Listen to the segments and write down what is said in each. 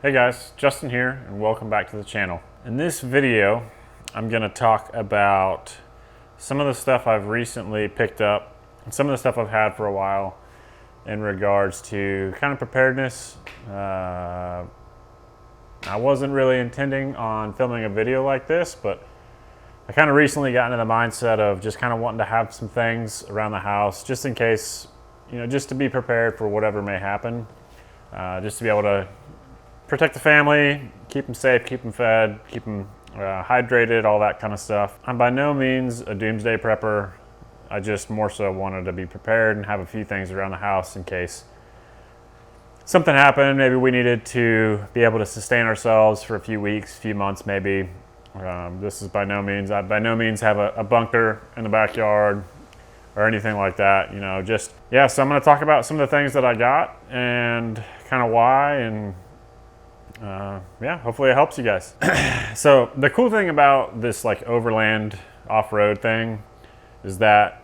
Hey guys, Justin here and welcome back to the channel. In this video, I'm going to talk about some of the stuff I've recently picked up and some of the stuff I've had for a while in regards to kind of preparedness. I wasn't really intending on filming a video like this, but I kind of recently got into the mindset of just kind of wanting to have some things around the house just in case, just to be prepared for whatever may happen, just to be able to protect the family, keep them safe, keep them fed, keep them hydrated, all that kind of stuff. I'm by no means a doomsday prepper. I just more so wanted to be prepared and have a few things around the house in case something happened. Maybe we needed to be able to sustain ourselves for a few weeks, few months maybe. This is I by no means have a bunker in the backyard or anything like that. So I'm going to talk about some of the things that I got and kind of why, and hopefully it helps you guys. So the cool thing about this like overland off-road thing is that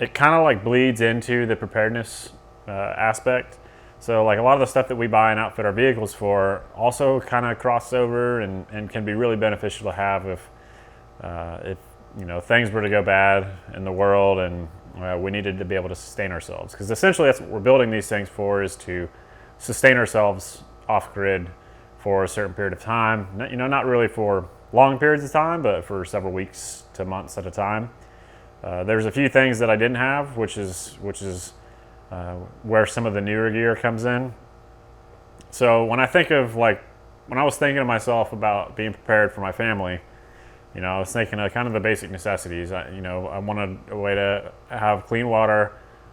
it kind of like bleeds into the preparedness aspect. So like a lot of the stuff that we buy and outfit our vehicles for also kind of cross over and can be really beneficial to have if things were to go bad in the world and we needed to be able to sustain ourselves. Because essentially that's what we're building these things for, is to sustain ourselves off-grid for a certain period of time. Not really for long periods of time, but for several weeks to months at a time. There's a few things that I didn't have, which is where some of the newer gear comes in. So when I was thinking of myself about being prepared for my family, I was thinking of kind of the basic necessities. I wanted a way to have clean water.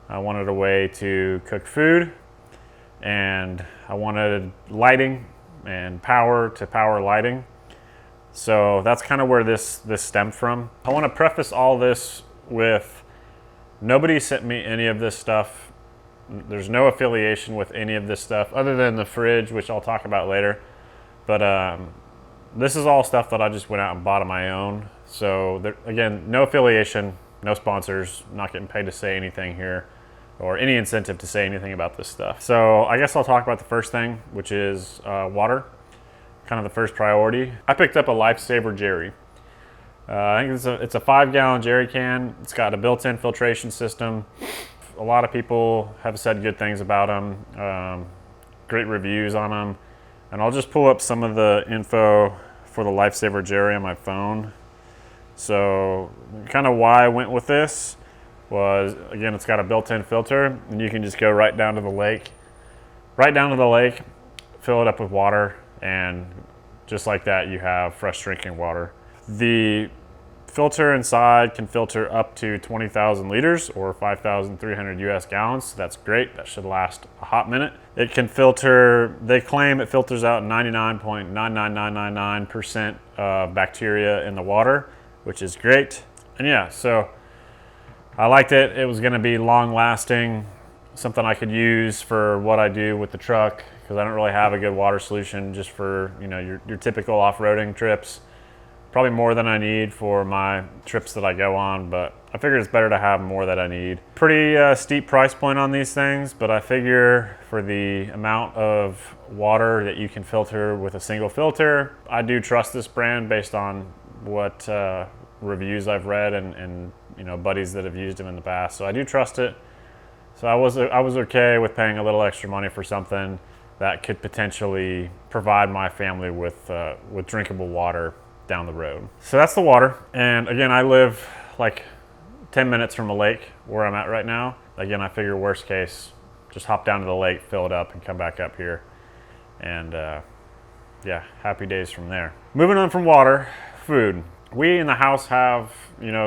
I wanted a way to cook food, and I wanted lighting and power to power lighting. So that's kind of where this stemmed from. I want to preface all this with, nobody sent me any of this stuff. There's no affiliation with any of this stuff other than the fridge, which I'll talk about later. But this is all stuff that I just went out and bought on my own. So again, no affiliation, no sponsors, not getting paid to say anything here, or any incentive to say anything about this stuff. So I guess I'll talk about the first thing, which is water, kind of the first priority. I picked up a Lifesaver Jerry. I think it's a 5-gallon Jerry can. It's got a built-in filtration system. A lot of people have said good things about them, great reviews on them. And I'll just pull up some of the info for the Lifesaver Jerry on my phone. So kind of why I went with this was, again, it's got a built-in filter, and you can just go right down to the lake, fill it up with water, and just like that, you have fresh drinking water. The filter inside can filter up to 20,000 liters or 5,300 US gallons. So that's great. That should last a hot minute. It can filter, they claim it filters out 99.99999% of bacteria in the water, which is great. And so I liked it. It was going to be long lasting, something I could use for what I do with the truck, because I don't really have a good water solution just for your typical off-roading trips. Probably more than I need for my trips that I go on, but I figured it's better to have more that I need. Pretty steep price point on these things, but I figure for the amount of water that you can filter with a single filter, I do trust this brand based on what reviews I've read and buddies that have used them in the past. So I do trust it. So I was okay with paying a little extra money for something that could potentially provide my family with drinkable water down the road. So that's the water. And again, I live like 10 minutes from a lake where I'm at right now. Again, I figure worst case, just hop down to the lake, fill it up, and come back up here. And happy days from there. Moving on from water, food. We in the house have,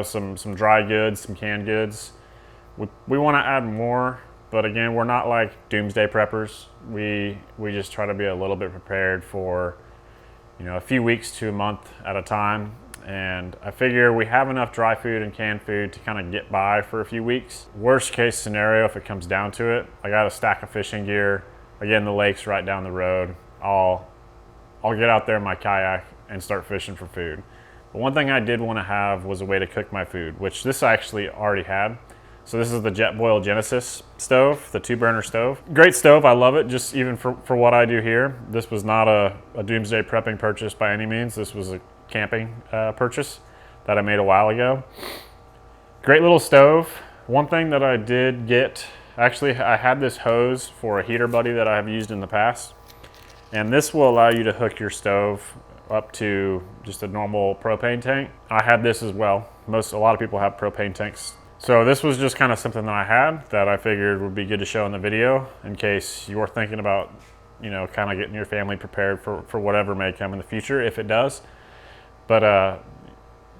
some dry goods, some canned goods. We want to add more, but again, we're not like doomsday preppers. We just try to be a little bit prepared for, a few weeks to a month at a time. And I figure we have enough dry food and canned food to kind of get by for a few weeks. Worst case scenario, if it comes down to it, I got a stack of fishing gear. Again, the lake's right down the road. I'll get out there in my kayak and start fishing for food. But one thing I did want to have was a way to cook my food, which this I actually already had. So this is the Jetboil Genesis stove, the 2-burner stove. Great stove, I love it, just even for what I do here. This was not a Doomsday prepping purchase by any means. This was a camping purchase that I made a while ago. Great little stove. One thing that I did get, actually I had this hose for a heater buddy that I have used in the past. And this will allow you to hook your stove up to just a normal propane tank. I had this as well. A lot of people have propane tanks. So this was just kind of something that I had that I figured would be good to show in the video in case you're thinking about, you know, kind of getting your family prepared for whatever may come in the future, if it does. But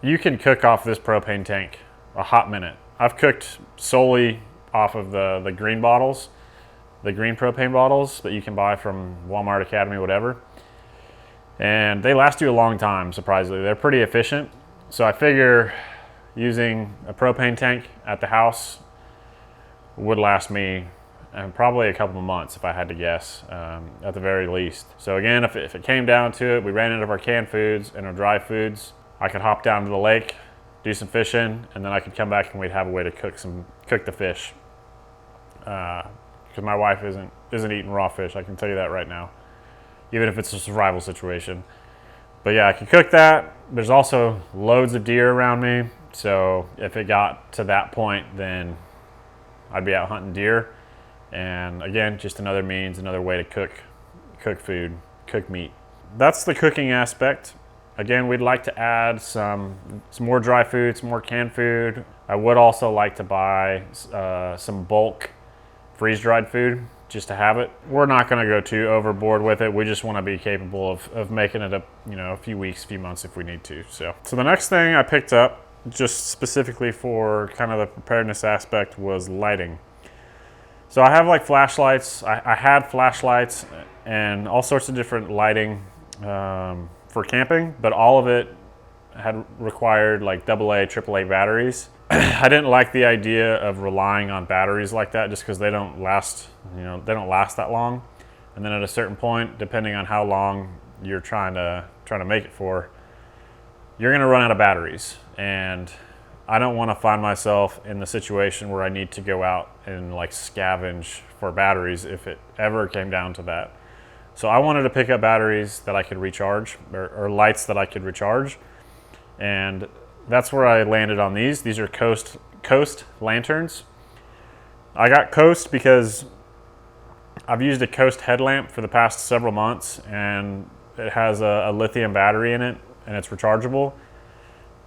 you can cook off this propane tank a hot minute. I've cooked solely off of the green bottles, the green propane bottles that you can buy from Walmart, Academy, whatever. And they last you a long time, surprisingly. They're pretty efficient. So I figure using a propane tank at the house would last me probably a couple of months if I had to guess, at the very least. So again, if it came down to it, we ran out of our canned foods and our dry foods, I could hop down to the lake, do some fishing, and then I could come back and we'd have a way to cook the fish. Because my wife isn't eating raw fish, I can tell you that right now, even if it's a survival situation. But yeah, I can cook that. There's also loads of deer around me. So if it got to that point, then I'd be out hunting deer. And again, just another means, another way to cook food, cook meat. That's the cooking aspect. Again, we'd like to add some more dry food, some more canned food. I would also like to buy some bulk freeze-dried food just to have it. We're not going to go too overboard with it. We just want to be capable of making it a few weeks, few months if we need to. So the next thing I picked up, just specifically for kind of the preparedness aspect, was lighting. So I have like flashlights. I had flashlights and all sorts of different lighting for camping, but all of it had required like AA, AAA batteries. I didn't like the idea of relying on batteries like that just because they don't last, they don't last that long. And then at a certain point, depending on how long you're trying to make it for, you're gonna run out of batteries. And I don't want to find myself in the situation where I need to go out and like scavenge for batteries if it ever came down to that. So I wanted to pick up batteries that I could recharge, or lights that I could recharge. And that's where I landed on these. These are Coast lanterns. I got Coast because I've used a Coast headlamp for the past several months, and it has a lithium battery in it, and it's rechargeable.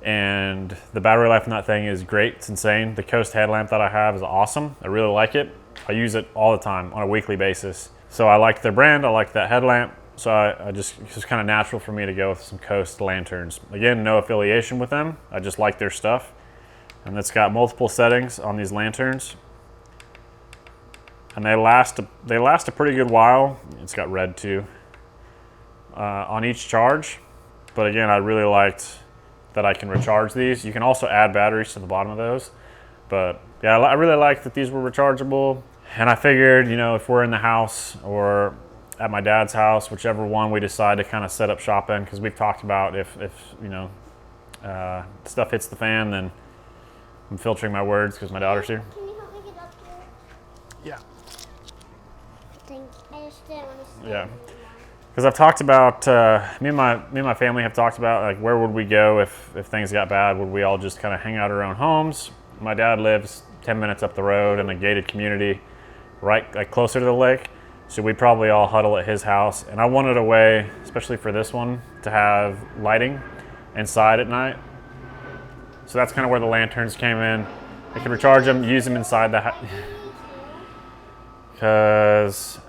And the battery life on that thing is great. It's insane. The Coast headlamp that I have is awesome. I really like it. I use it all the time on a weekly basis. So I liked their brand. I liked that headlamp. So it's just kind of natural for me to go with some Coast lanterns. Again, no affiliation with them. I just like their stuff. And it's got multiple settings on these lanterns. And they last a pretty good while. It's got red too on each charge. But again, I really liked that I can recharge these. You can also add batteries to the bottom of those. But yeah, I really liked that these were rechargeable. And I figured, if we're in the house or at my dad's house, whichever one we decide to kind of set up shop in, because we've talked about if stuff hits the fan, then I'm filtering my words because my daughter's here. Can you help me get up here? Yeah. Thanks. I just didn't want to stay. Yeah. Because I've talked about, me and my family have talked about like where would we go if things got bad? Would we all just kind of hang out at our own homes? My dad lives 10 minutes up the road in a gated community, right like closer to the lake. So we'd probably all huddle at his house. And I wanted a way, especially for this one, to have lighting inside at night. So that's kind of where the lanterns came in. I could recharge them, use them inside the house. Because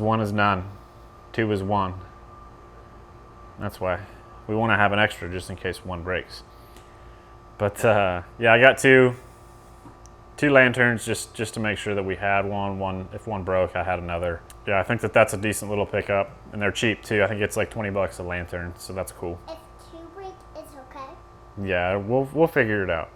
one is none, two is one. That's why we want to have an extra just in case one breaks. But yeah, I got two lanterns just to make sure that we had one. If one broke, I had another. Yeah, I think that's a decent little pickup, and they're cheap too. I think it's like $20 a lantern, so that's cool. If two break, it's okay. Yeah, we'll figure it out.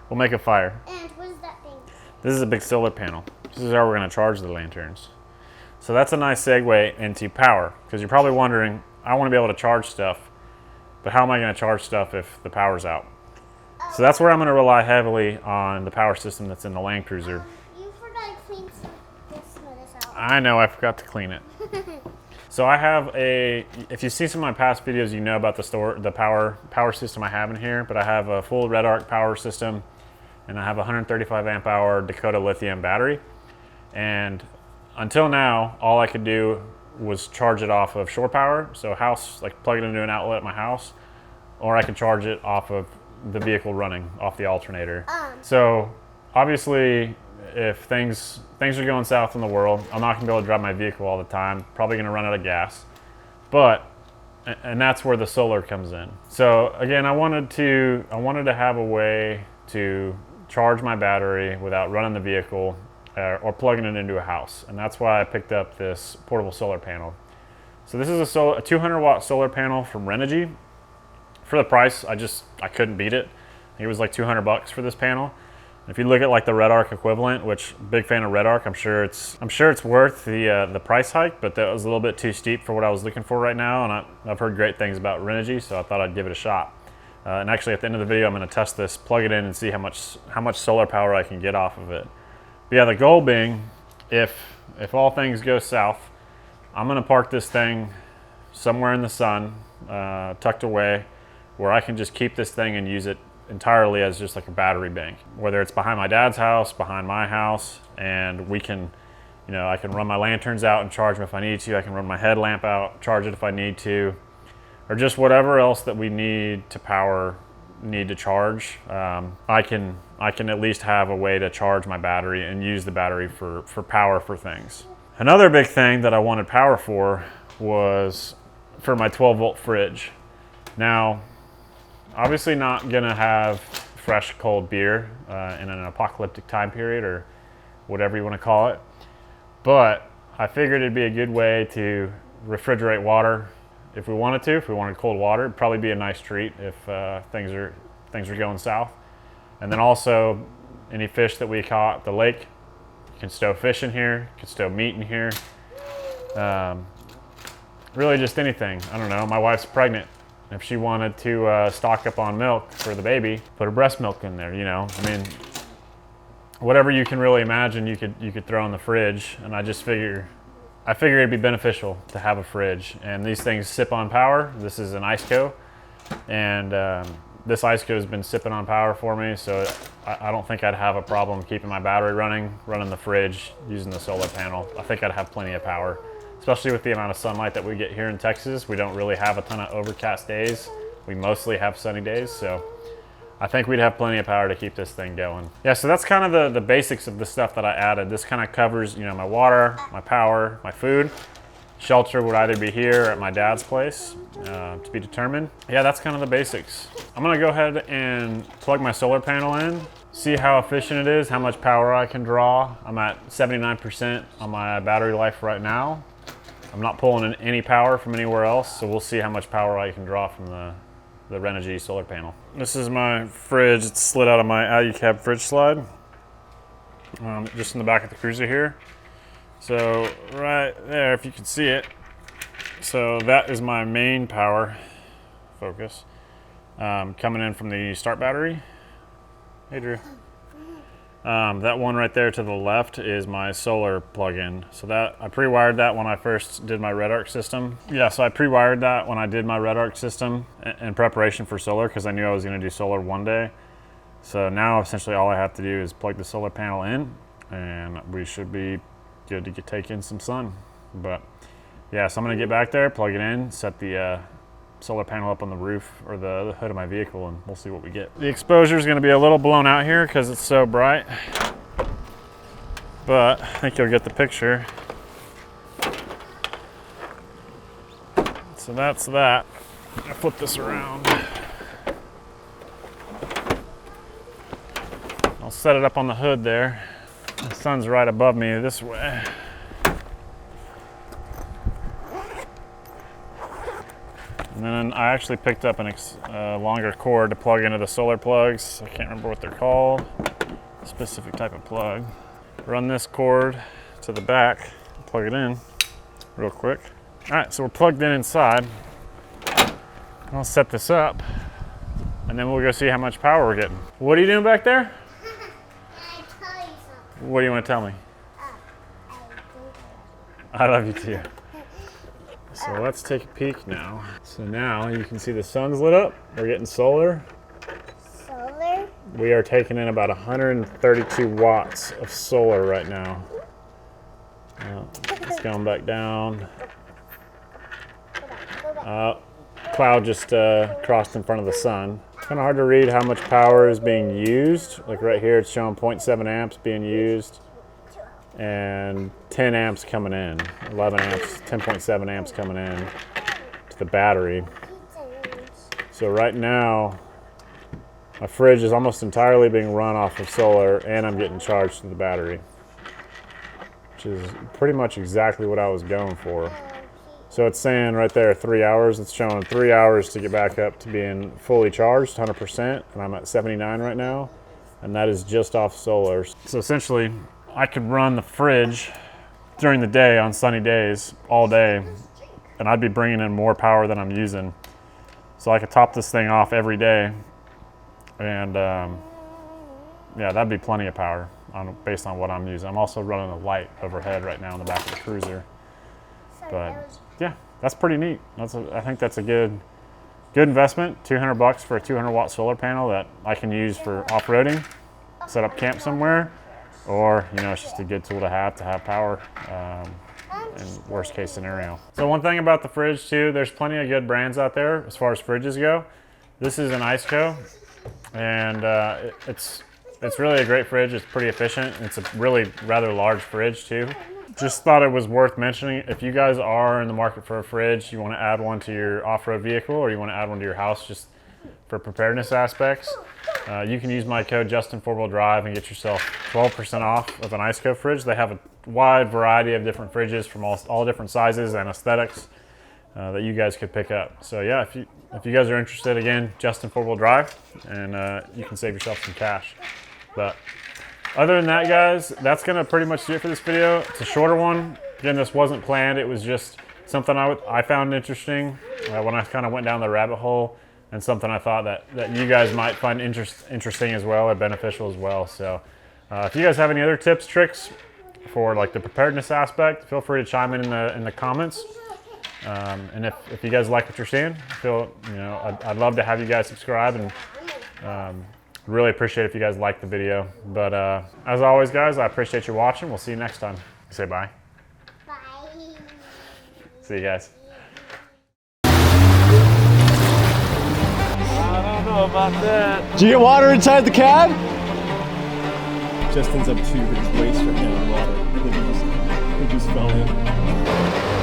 We'll make a fire. And what is that thing? This is a big solar panel. This is how we're going to charge the lanterns. So that's a nice segue into power, because you're probably wondering, I want to be able to charge stuff, but how am I going to charge stuff if the power's out? So that's where I'm going to rely heavily on the power system that's in the Land Cruiser. You forgot to clean this out. I know, I forgot to clean it. So I have if you've seen some of my past videos, you know about the power system I have in here, but I have a full Red Arc power system, and I have a 135 amp hour Dakota lithium battery. And until now, all I could do was charge it off of shore power, so like plug it into an outlet at my house, or I could charge it off of the vehicle running off the alternator. So obviously, if things are going south in the world, I'm not gonna be able to drive my vehicle all the time, probably gonna run out of gas. And that's where the solar comes in. So again, I wanted to have a way to charge my battery without running the vehicle or plugging it into a house. And that's why I picked up this portable solar panel. So this is a 200 watt solar panel from Renogy. For the price, I couldn't beat it. I think it was like 200 bucks for this panel. If you look at like the Red Arc equivalent, which big fan of Red Arc, I'm sure it's worth the price hike, but that was a little bit too steep for what I was looking for right now. And I've heard great things about Renogy, so I thought I'd give it a shot. And actually, at the end of the video, I'm going to test this, plug it in, and see how much solar power I can get off of it. But yeah, the goal being, if all things go south, I'm going to park this thing somewhere in the sun, tucked away, where I can just keep this thing and use it entirely as just like a battery bank, whether it's behind my dad's house, behind my house, and we can, I can run my lanterns out and charge them if I need to. I can run my headlamp out, charge it if I need to, or just whatever else that we need to charge. I can at least have a way to charge my battery and use the battery for power for things. Another big thing that I wanted power for was for my 12 volt fridge. Now, obviously not gonna have fresh cold beer in an apocalyptic time period or whatever you want to call it, but I figured it'd be a good way to refrigerate water if we wanted to. If we wanted cold water, it'd probably be a nice treat if things are going south. And then also any fish that we caught at the lake, you can stow fish in here, you can stow meat in here. Really just anything. I don't know, my wife's pregnant. If she wanted to stock up on milk for the baby, put her breast milk in there, I mean, whatever you can really imagine, you could throw in the fridge. And I figure it'd be beneficial to have a fridge. And these things sip on power. This is an ICECO, and this ICECO has been sipping on power for me, so I don't think I'd have a problem keeping my battery running the fridge, using the solar panel. I think I'd have plenty of power. Especially with the amount of sunlight that we get here in Texas. We don't really have a ton of overcast days. We mostly have sunny days, so I think we'd have plenty of power to keep this thing going. Yeah, so that's kind of the basics of the stuff that I added. This kind of covers, my water, my power, my food. Shelter would either be here or at my dad's place, to be determined. Yeah, that's kind of the basics. I'm gonna go ahead and plug my solar panel in, see how efficient it is, how much power I can draw. I'm at 79% on my battery life right now. I'm not pulling in any power from anywhere else, so we'll see how much power I can draw from the Renogy solar panel. This is my fridge. It's slid out of my ICECO fridge slide, just in the back of the Cruiser here. So right there, if you can see it, so that is my main power focus, coming in from the start battery. Hey, Drew. That one right there to the left is my solar plug-in. So that I pre-wired that when I first did my Red Arc system. Yeah, so I pre-wired that when I did my Red Arc system in preparation for solar, because I knew I was going to do solar one day. So now essentially all I have to do is plug the solar panel in, and we should be good to take in some sun. But yeah, so I'm going to get back there, plug it in, set the solar panel up on the roof or the hood of my vehicle, and we'll see what we get. The exposure is going to be a little blown out here because it's so bright, but I think you'll get the picture. So that's that. I'm going to flip this around. I'll set it up on the hood there. The sun's right above me this way. And then I actually picked up a longer cord to plug into the solar plugs. I can't remember what they're called. A specific type of plug. Run this cord to the back, plug it in real quick. All right, so we're plugged in inside. I'll set this up. and then we'll go see how much power we're getting. What are you doing back there? Can I tell you something? What do you want to tell me? I love you too. So let's take a peek now. So now you can see the sun's lit up. We're getting solar. Solar? We are taking in about 132 watts of solar right now. It's going back down. Cloud just crossed in front of the sun. It's kind of hard to read how much power is being used. Like right here, it's showing 0.7 amps being used and 10 amps coming in. 11 amps, 10.7 amps coming in to the battery. So right now, my fridge is almost entirely being run off of solar, and I'm getting charged to the battery, which is pretty much exactly what I was going for. So it's saying right there 3 hours. It's showing 3 hours to get back up to being fully charged, 100%, and I'm at 79 right now, and that is just off solar. So essentially, I could run the fridge during the day on sunny days all day, and I'd be bringing in more power than I'm using. So I could top this thing off every day, and yeah, that'd be plenty of power based on what I'm using. I'm also running a light overhead right now in the back of the cruiser. But yeah, that's pretty neat. I think that's a good investment. $200 for a 200 watt solar panel that I can use for off-roading, set up camp somewhere, or it's just a good tool to have power in worst case scenario. So one thing about the fridge too, there's plenty of good brands out there as far as fridges go. This is an ICECO, and it's really a great fridge. It's pretty efficient. It's a really rather large fridge too. Just thought it was worth mentioning. If you guys are in the market for a fridge, you want to add one to your off-road vehicle, or you want to add one to your house just for preparedness aspects, you can use my code Justin4WheelDrive and get yourself 12% off of an ICECO fridge. They have a wide variety of different fridges from all different sizes and aesthetics that you guys could pick up. So yeah, if you guys are interested, again, Justin4WheelDrive, and you can save yourself some cash. But other than that, guys, that's gonna pretty much do it for this video. It's a shorter one. Again, this wasn't planned. It was just something I found interesting when I kind of went down the rabbit hole, and something I thought that you guys might find interesting as well, or beneficial as well. So if you guys have any other tips, tricks for like the preparedness aspect, feel free to chime in the comments. And if you guys like what you're seeing, I'd love to have you guys subscribe, and really appreciate if you guys like the video. But as always, guys, I appreciate you watching. We'll see you next time. Say bye. Bye. See you guys. I don't know about that. Did you get water inside the cab? Justin's up to his waist right now in water. I think he just fell in.